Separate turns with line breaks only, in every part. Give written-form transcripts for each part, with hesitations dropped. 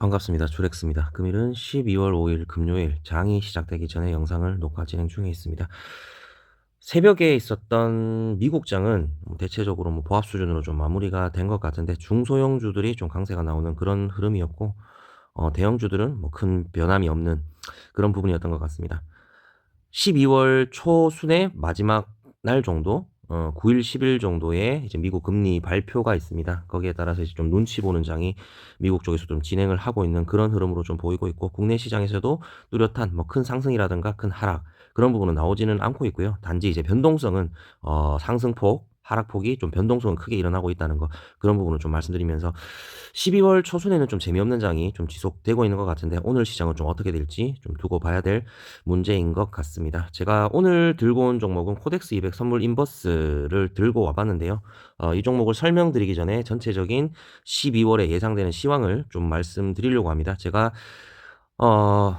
반갑습니다. 주렉스입니다. 금일은 12월 5일 금요일 장이 시작되기 전에 영상을 녹화 진행 중에 있습니다. 새벽에 있었던 미국장은 대체적으로 보합 수준으로 좀 마무리가 된 것 같은데 중소형주들이 좀 강세가 나오는 그런 흐름이었고 대형주들은 큰 변함이 없는 그런 부분이었던 것 같습니다. 12월 초순의 마지막 날 정도 9 일, 10일 정도에 이제 미국 금리 발표가 있습니다. 거기에 따라서 이제 좀 눈치 보는 장이 미국 쪽에서 좀 진행을 하고 있는 그런 흐름으로 좀 보이고 있고, 국내 시장에서도 뚜렷한 큰 상승이라든가 큰 하락 그런 부분은 나오지는 않고 있고요. 단지 이제 변동성은 상승폭, 하락폭이 좀 변동성은 크게 일어나고 있다는 거, 그런 부분을 좀 말씀드리면서 12월 초순에는 좀 재미없는 장이 좀 지속되고 있는 것 같은데, 오늘 시장은 좀 어떻게 될지 좀 두고 봐야 될 문제인 것 같습니다. 제가 오늘 들고 온 종목은 코덱스 200 선물 인버스를 들고 와봤는데요. 이 종목을 설명드리기 전에 전체적인 12월에 예상되는 시황을 좀 말씀드리려고 합니다. 제가 어,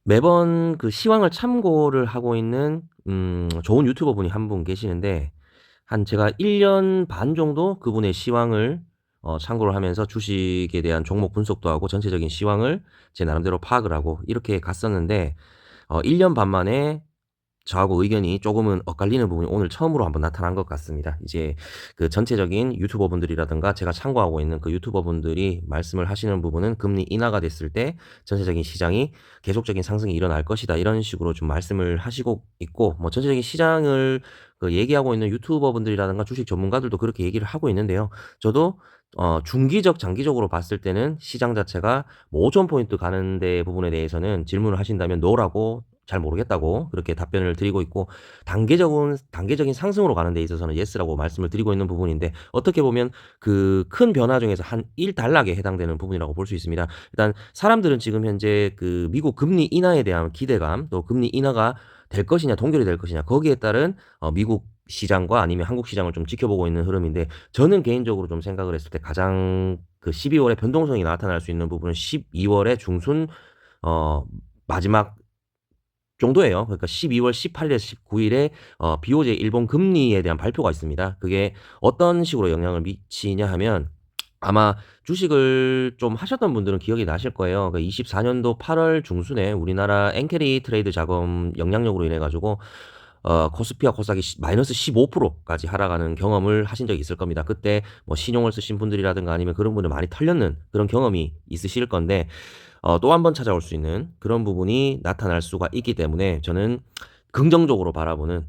매번 그 시황을 참고를 하고 있는 좋은 유튜버 분이 한 분 계시는데, 제가 1년 반 정도 그분의 시황을 참고를 하면서 주식에 대한 종목 분석도 하고 전체적인 시황을 제 나름대로 파악을 하고 이렇게 갔었는데, 1년 반 만에 저하고 의견이 조금은 엇갈리는 부분이 오늘 처음으로 한번 나타난 것 같습니다. 이제 그 전체적인 유튜버 분들이라든가 제가 참고하고 있는 그 유튜버 분들이 말씀을 하시는 부분은 금리 인하가 됐을 때 전체적인 시장이 계속적인 상승이 일어날 것이다, 이런 식으로 좀 말씀을 하시고 있고, 전체적인 시장을 그 얘기하고 있는 유튜버 분들이라든가 주식 전문가들도 그렇게 얘기를 하고 있는데요. 저도 중기적, 장기적으로 봤을 때는 시장 자체가 5,000포인트 가는 데 부분에 대해서는 질문을 하신다면 노라고, 잘 모르겠다고 그렇게 답변을 드리고 있고, 단계적인 상승으로 가는 데 있어서는 예스라고 말씀을 드리고 있는 부분인데, 어떻게 보면 그 큰 변화 중에서 한 1단락에 해당되는 부분이라고 볼 수 있습니다. 일단 사람들은 지금 현재 그 미국 금리 인하에 대한 기대감, 또 금리 인하가 될 것이냐 동결이 될 것이냐, 거기에 따른 미국 시장과 아니면 한국 시장을 좀 지켜보고 있는 흐름인데, 저는 개인적으로 좀 생각을 했을 때 가장 그 12월에 변동성이 나타날 수 있는 부분은 12월의 중순 어 마지막 정도예요. 그러니까 12월 18일에서 19일에 BOJ 일본 금리에 대한 발표가 있습니다. 그게 어떤 식으로 영향을 미치냐 하면, 아마 주식을 좀 하셨던 분들은 기억이 나실 거예요. 그 24년도 8월 중순에 우리나라 엔캐리 트레이드 자금 영향력으로 인해 가지고 코스피와 코스닥이 마이너스 15%까지 하락하는 경험을 하신 적이 있을 겁니다. 그때 신용을 쓰신 분들이라든가 아니면 그런 분들 많이 털렸는 그런 경험이 있으실 건데, 또 한 번 찾아올 수 있는 그런 부분이 나타날 수가 있기 때문에, 저는 긍정적으로 바라보는,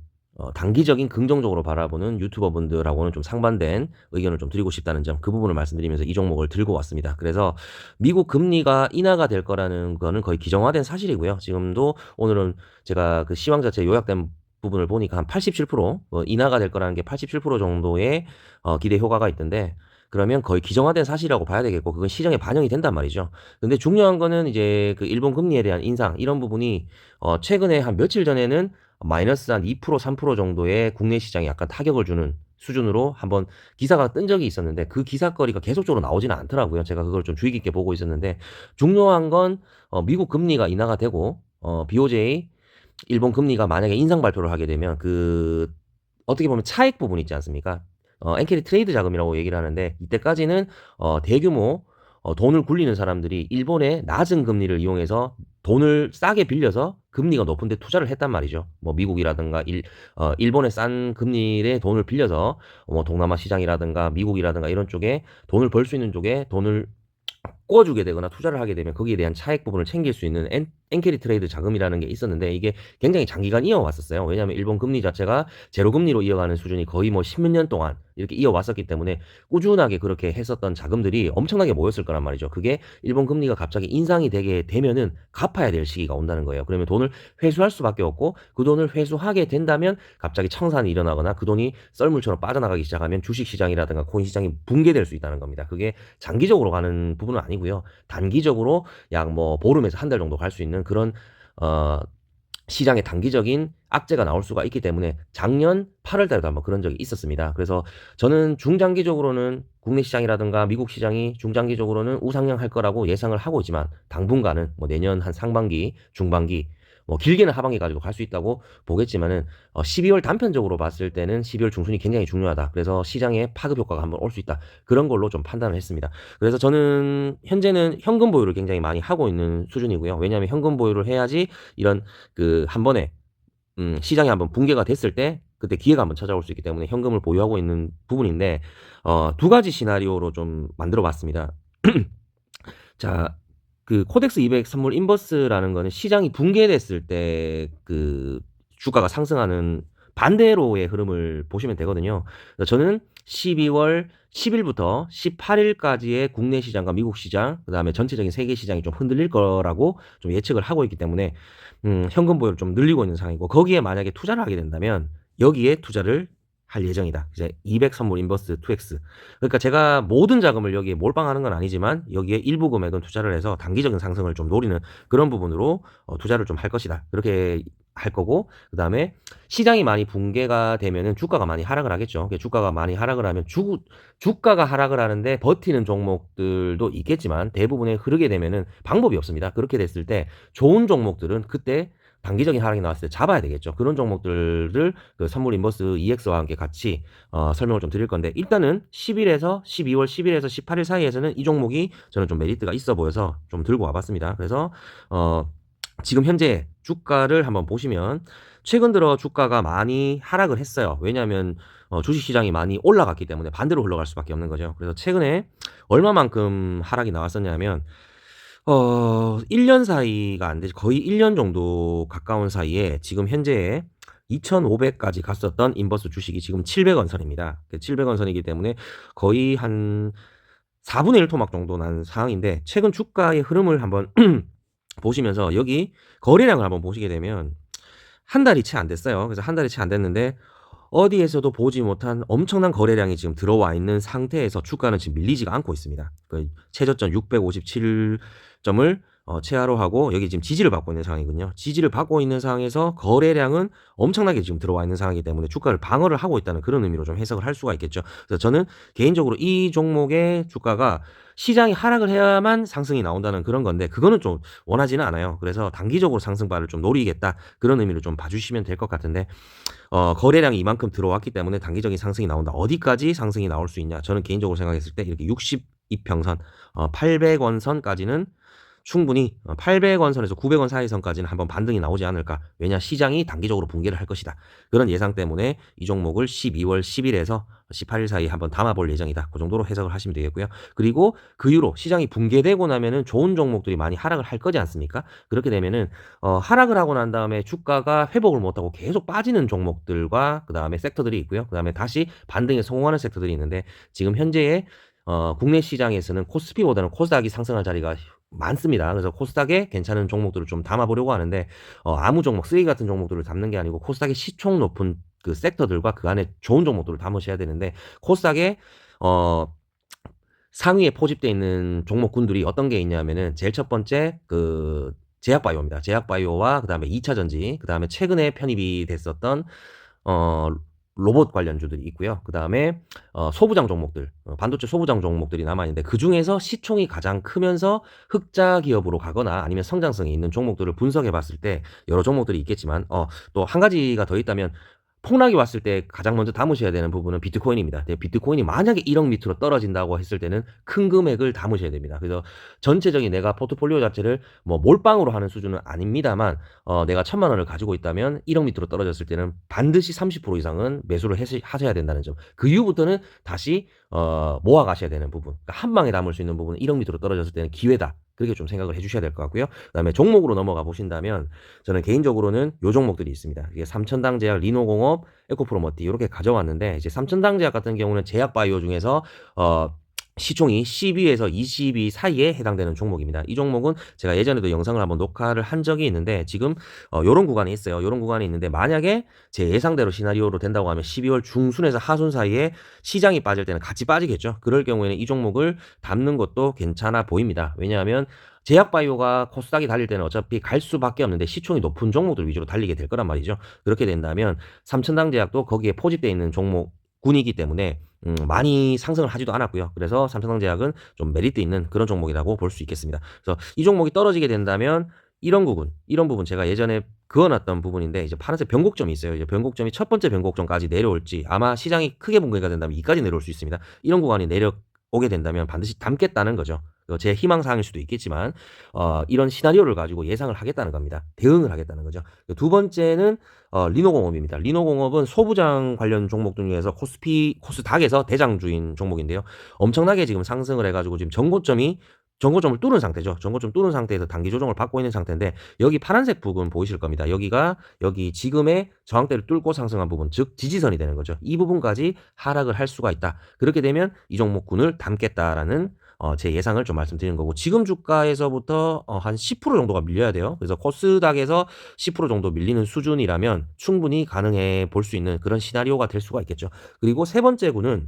단기적인 긍정적으로 바라보는 유튜버 분들하고는 좀 상반된 의견을 좀 드리고 싶다는 점, 그 부분을 말씀드리면서 이 종목을 들고 왔습니다. 그래서 미국 금리가 인하가 될 거라는 거는 거의 기정화된 사실이고요. 지금도 오늘은 제가 그 시황 자체 요약된 부분을 보니까 한 87%, 인하가 될 거라는 게 87% 정도의 기대 효과가 있던데, 그러면 거의 기정화된 사실이라고 봐야 되겠고, 그건 시장에 반영이 된단 말이죠. 근데 중요한 거는 이제 그 일본 금리에 대한 인상, 이런 부분이 최근에 한 며칠 전에는 마이너스 한 2%, 3% 정도의 국내 시장에 약간 타격을 주는 수준으로 한번 기사가 뜬 적이 있었는데, 그 기사거리가 계속적으로 나오지는 않더라고요. 제가 그걸 좀 주의 깊게 보고 있었는데, 중요한 건 미국 금리가 인하가 되고 BOJ 일본 금리가 만약에 인상 발표를 하게 되면, 그 어떻게 보면 차익 부분 있지 않습니까? 엔캐리 트레이드 자금이라고 얘기를 하는데, 이때까지는 대규모 돈을 굴리는 사람들이 일본의 낮은 금리를 이용해서 돈을 싸게 빌려서 금리가 높은데 투자를 했단 말이죠. 미국이라든가 일본의 싼 금리에 돈을 빌려서 동남아 시장이라든가 미국이라든가 이런 쪽에 돈을 벌 수 있는 쪽에 돈을 꿔주게 되거나 투자를 하게 되면 거기에 대한 차익 부분을 챙길 수 있는 엔캐리 트레이드 자금이라는 게 있었는데, 이게 굉장히 장기간 이어왔었어요. 왜냐하면 일본 금리 자체가 제로 금리로 이어가는 수준이 거의 10몇 년 동안 이렇게 이어왔었기 때문에 꾸준하게 그렇게 했었던 자금들이 엄청나게 모였을 거란 말이죠. 그게 일본 금리가 갑자기 인상이 되게 되면은 갚아야 될 시기가 온다는 거예요. 그러면 돈을 회수할 수밖에 없고, 그 돈을 회수하게 된다면 갑자기 청산이 일어나거나 그 돈이 썰물처럼 빠져나가기 시작하면 주식 시장이라든가 코인 시장이 붕괴될 수 있다는 겁니다. 그게 장기적으로 가는 부분은 아니고요. 단기적으로 약 보름에서 한 달 정도 갈 수 있는 그런 어 시장의 단기적인 악재가 나올 수가 있기 때문에, 작년 8월 달에도 한번 그런 적이 있었습니다. 그래서 저는 중장기적으로는 국내 시장이라든가 미국 시장이 중장기적으로는 우상향할 거라고 예상을 하고 있지만, 당분간은 내년 한 상반기, 중반기 뭐 길게는 하반기까지도 갈 수 있다고 보겠지만은 12월 단편적으로 봤을 때는 12월 중순이 굉장히 중요하다. 그래서 시장에 파급 효과가 한번 올 수 있다. 그런 걸로 좀 판단을 했습니다. 그래서 저는 현재는 현금 보유를 굉장히 많이 하고 있는 수준이고요. 왜냐하면 현금 보유를 해야지 이런 그 한 번에 시장이 한번 붕괴가 됐을 때 그때 기회가 한번 찾아올 수 있기 때문에 현금을 보유하고 있는 부분인데 두 가지 시나리오로 좀 만들어 봤습니다. 자, 그 코덱스 200 선물 인버스라는 거는 시장이 붕괴됐을 때 그 주가가 상승하는 반대로의 흐름을 보시면 되거든요. 저는 12월 10일부터 18일까지의 국내 시장과 미국 시장, 그다음에 전체적인 세계 시장이 좀 흔들릴 거라고 좀 예측을 하고 있기 때문에 현금 보유를 좀 늘리고 있는 상황이고 거기에 만약에 투자를 하게 된다면 여기에 투자를 할 예정이다. 이제 200 선물 인버스 2X. 그러니까 제가 모든 자금을 여기에 몰빵하는 건 아니지만 여기에 일부 금액은 투자를 해서 단기적인 상승을 좀 노리는 그런 부분으로 투자를 좀 할 것이다. 그렇게 할 거고 그다음에 시장이 많이 붕괴가 되면은 주가가 많이 하락을 하겠죠. 주가가 많이 하락을 하면 주가가 하락을 하는데 버티는 종목들도 있겠지만 대부분에 흐르게 되면은 방법이 없습니다. 그렇게 됐을 때 좋은 종목들은 그때 단기적인 하락이 나왔을 때 잡아야 되겠죠. 그런 종목들을 그 선물 인버스 EX와 함께 같이 설명을 좀 드릴 건데 일단은 10일에서 12월 10일에서 18일 사이에서는 이 종목이 저는 좀 메리트가 있어 보여서 좀 들고 와봤습니다. 그래서 지금 현재 주가를 한번 보시면 최근 들어 주가가 많이 하락을 했어요. 왜냐하면 주식시장이 많이 올라갔기 때문에 반대로 흘러갈 수밖에 없는 거죠. 그래서 최근에 얼마만큼 하락이 나왔었냐면 1년 사이가 안 되지 거의 1년 정도 가까운 사이에 지금 현재 2,500까지 갔었던 인버스 주식이 지금 700원 선입니다. 700원 선이기 때문에 거의 한 4분의 1 토막 정도 난 상황인데 최근 주가의 흐름을 한번 보시면서 여기 거래량을 한번 보시게 되면 한 달이 채 안 됐어요. 그래서 한 달이 채 안 됐는데 어디에서도 보지 못한 엄청난 거래량이 지금 들어와 있는 상태에서 주가는 지금 밀리지가 않고 있습니다. 그 최저점 657점을 최하로 하고 여기 지금 지지를 받고 있는 상황이군요. 지지를 받고 있는 상황에서 거래량은 엄청나게 지금 들어와 있는 상황이기 때문에 주가를 방어를 하고 있다는 그런 의미로 좀 해석을 할 수가 있겠죠. 그래서 저는 개인적으로 이 종목의 주가가 시장이 하락을 해야만 상승이 나온다는 그런 건데 그거는 좀 원하지는 않아요. 그래서 단기적으로 상승발을 좀 노리겠다 그런 의미로 좀 봐주시면 될 것 같은데 거래량이 이만큼 들어왔기 때문에 단기적인 상승이 나온다. 어디까지 상승이 나올 수 있냐? 저는 개인적으로 생각했을 때 이렇게 62평선, 800원 선까지는 충분히 800원 선에서 900원 사이 선까지는 한번 반등이 나오지 않을까. 왜냐 시장이 단기적으로 붕괴를 할 것이다. 그런 예상 때문에 이 종목을 12월 10일에서 18일 사이에 한번 담아볼 예정이다. 그 정도로 해석을 하시면 되겠고요. 그리고 그 이후로 시장이 붕괴되고 나면은 좋은 종목들이 많이 하락을 할 거지 않습니까? 그렇게 되면은 하락을 하고 난 다음에 주가가 회복을 못하고 계속 빠지는 종목들과 그 다음에 섹터들이 있고요. 그 다음에 다시 반등에 성공하는 섹터들이 있는데 지금 현재의 국내 시장에서는 코스피보다는 코스닥이 상승할 자리가 많습니다. 그래서 코스닥에 괜찮은 종목들을 좀 담아보려고 하는데 아무 종목 쓰레기 같은 종목들을 담는 게 아니고 코스닥의 시총 높은 그 섹터들과 그 안에 좋은 종목들을 담으셔야 되는데 코스닥에 상위에 포집되어 있는 종목군들이 어떤 게 있냐면은 제일 첫 번째 그 제약바이오입니다. 제약바이오와 그 다음에 2차전지, 그 다음에 최근에 편입이 됐었던 로봇 관련주들이 있고요. 그 다음에 소부장 종목들, 반도체 소부장 종목들이 남아있는데 그 중에서 시총이 가장 크면서 흑자 기업으로 가거나 아니면 성장성이 있는 종목들을 분석해 봤을 때 여러 종목들이 있겠지만 또 한 가지가 더 있다면 폭락이 왔을 때 가장 먼저 담으셔야 되는 부분은 비트코인입니다. 비트코인이 만약에 1억 밑으로 떨어진다고 했을 때는 큰 금액을 담으셔야 됩니다. 그래서 전체적인 내가 포트폴리오 자체를 뭐 몰빵으로 하는 수준은 아닙니다만 내가 1,000만 원을 가지고 있다면 1억 밑으로 떨어졌을 때는 반드시 30% 이상은 매수를 하셔야 된다는 점. 그 이후부터는 다시 모아 가셔야 되는 부분. 그러니까 한 방에 담을 수 있는 부분은 1억 밑으로 떨어졌을 때는 기회다. 그렇게 좀 생각을 해주셔야 될 것 같고요. 그다음에 종목으로 넘어가 보신다면 저는 개인적으로는 요 종목들이 있습니다. 이게 삼천당제약, 리노공업, 에코프로머티 이렇게 가져왔는데 이제 삼천당제약 같은 경우는 제약바이오 중에서 시총이 10위에서 20위 사이에 해당되는 종목입니다. 이 종목은 제가 예전에도 영상을 한번 녹화를 한 적이 있는데 지금 요런 구간이 있어요. 요런 구간이 있는데 만약에 제 예상대로 시나리오로 된다고 하면 12월 중순에서 하순 사이에 시장이 빠질 때는 같이 빠지겠죠. 그럴 경우에는 이 종목을 담는 것도 괜찮아 보입니다. 왜냐하면 제약바이오가 코스닥이 달릴 때는 어차피 갈 수밖에 없는데 시총이 높은 종목들 위주로 달리게 될 거란 말이죠. 그렇게 된다면 삼천당제약도 거기에 포집되어 있는 종목군이기 때문에 많이 상승을 하지도 않았고요. 그래서 삼천당제약은 좀 메리트 있는 그런 종목이라고 볼 수 있겠습니다. 그래서 이 종목이 떨어지게 된다면 이런 부분 제가 예전에 그어 놨던 부분인데 이제 파란색 변곡점이 있어요. 이제 변곡점이 첫 번째 변곡점까지 내려올지 아마 시장이 크게 붕괴가 된다면 이까지 내려올 수 있습니다. 이런 구간이 내려오게 된다면 반드시 담겠다는 거죠. 제 희망 사항일 수도 있겠지만 이런 시나리오를 가지고 예상을 하겠다는 겁니다. 대응을 하겠다는 거죠. 두 번째는 리노공업입니다. 리노공업은 소부장 관련 종목 중에서 코스닥에서 대장주인 종목인데요. 엄청나게 지금 상승을 해가지고 지금 전고점을 뚫은 상태죠. 전고점 뚫은 상태에서 단기 조정을 받고 있는 상태인데 여기 파란색 부분 보이실 겁니다. 여기 지금의 저항대를 뚫고 상승한 부분, 즉 지지선이 되는 거죠. 이 부분까지 하락을 할 수가 있다. 그렇게 되면 이 종목군을 담겠다라는 제 예상을 좀 말씀드리는 거고, 지금 주가에서부터 한 10% 정도가 밀려야 돼요. 그래서 코스닥에서 10% 정도 밀리는 수준이라면 충분히 가능해 볼 수 있는 그런 시나리오가 될 수가 있겠죠. 그리고 세 번째 구는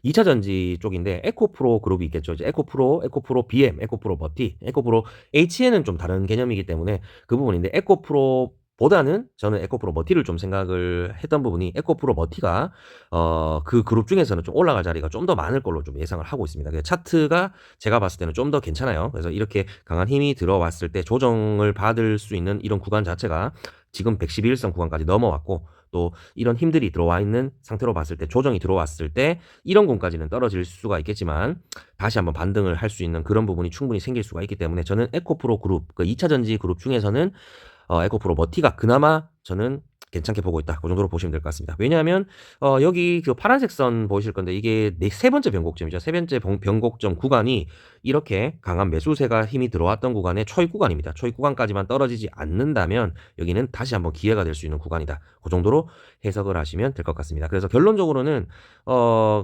2차 전지 쪽인데 에코프로 그룹이 있겠죠. 이제 에코프로 BM, 에코프로 버티, 에코프로 HN은 좀 다른 개념이기 때문에 그 부분인데, 에코프로보다는 저는 에코프로 머티를 좀 생각을 했던 부분이, 에코프로 머티가 그 그룹 중에서는 좀 올라갈 자리가 좀 더 많을 걸로 좀 예상을 하고 있습니다. 차트가 제가 봤을 때는 좀 더 괜찮아요. 그래서 이렇게 강한 힘이 들어왔을 때 조정을 받을 수 있는 이런 구간 자체가 지금 111선 구간까지 넘어왔고, 또 이런 힘들이 들어와 있는 상태로 봤을 때, 조정이 들어왔을 때 이런 군까지는 떨어질 수가 있겠지만 다시 한번 반등을 할 수 있는 그런 부분이 충분히 생길 수가 있기 때문에, 저는 에코프로 그룹, 그 2차 전지 그룹 중에서는 에코프로 머티가 그나마 저는 괜찮게 보고 있다. 그 정도로 보시면 될 것 같습니다. 왜냐하면 여기 그 파란색 선 보이실 건데 이게 세 번째 변곡점이죠. 세 번째 변곡점 구간이 이렇게 강한 매수세가 힘이 들어왔던 구간의 초입 구간입니다. 초입 구간까지만 떨어지지 않는다면 여기는 다시 한번 기회가 될 수 있는 구간이다. 그 정도로 해석을 하시면 될 것 같습니다. 그래서 결론적으로는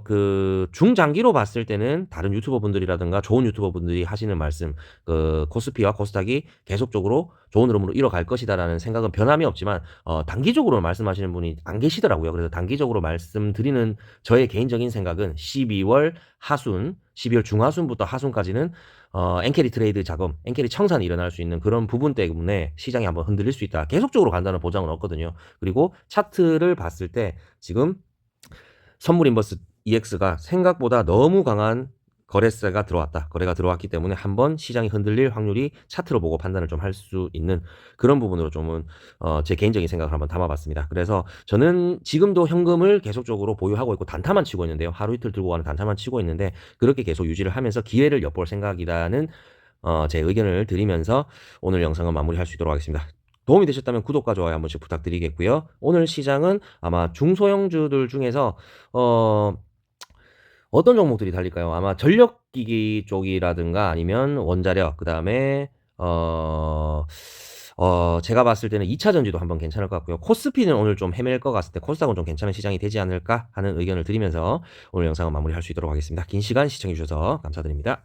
그 중장기로 봤을 때는 다른 유튜버 분들이라든가 좋은 유튜버 분들이 하시는 말씀, 그 코스피와 코스닥이 계속적으로 좋은 흐름으로 이어갈 것이다라는 생각은 변함이 없지만 단기적으로 말씀하시는 분이 안 계시더라고요. 그래서 단기적으로 말씀드리는 저의 개인적인 생각은 12월 중하순부터 하순까지는 엔캐리 트레이드 작업, 엔캐리 청산이 일어날 수 있는 그런 부분 때문에 시장이 한번 흔들릴 수 있다. 계속적으로 간다는 보장은 없거든요. 그리고 차트를 봤을 때 지금 선물 인버스 EX가 생각보다 너무 강한 거래가 들어왔기 때문에 한번 시장이 흔들릴 확률이 차트로 보고 판단을 좀 할 수 있는 그런 부분으로 좀은 제 개인적인 생각을 한번 담아봤습니다. 그래서 저는 지금도 현금을 계속적으로 보유하고 있고 단타만 치고 있는데요. 하루 이틀 들고 가는 단타만 치고 있는데 그렇게 계속 유지를 하면서 기회를 엿볼 생각이라는 제 의견을 드리면서 오늘 영상은 마무리할 수 있도록 하겠습니다. 도움이 되셨다면 구독과 좋아요 한 번씩 부탁드리겠고요. 오늘 시장은 아마 중소형주들 중에서 어떤 종목들이 달릴까요? 아마 전력기기 쪽이라든가 아니면 원자력, 그 다음에 제가 봤을 때는 2차 전지도 한번 괜찮을 것 같고요. 코스피는 오늘 좀 헤맬 것 같을 때 코스닥은 좀 괜찮은 시장이 되지 않을까 하는 의견을 드리면서 오늘 영상은 마무리할 수 있도록 하겠습니다. 긴 시간 시청해 주셔서 감사드립니다.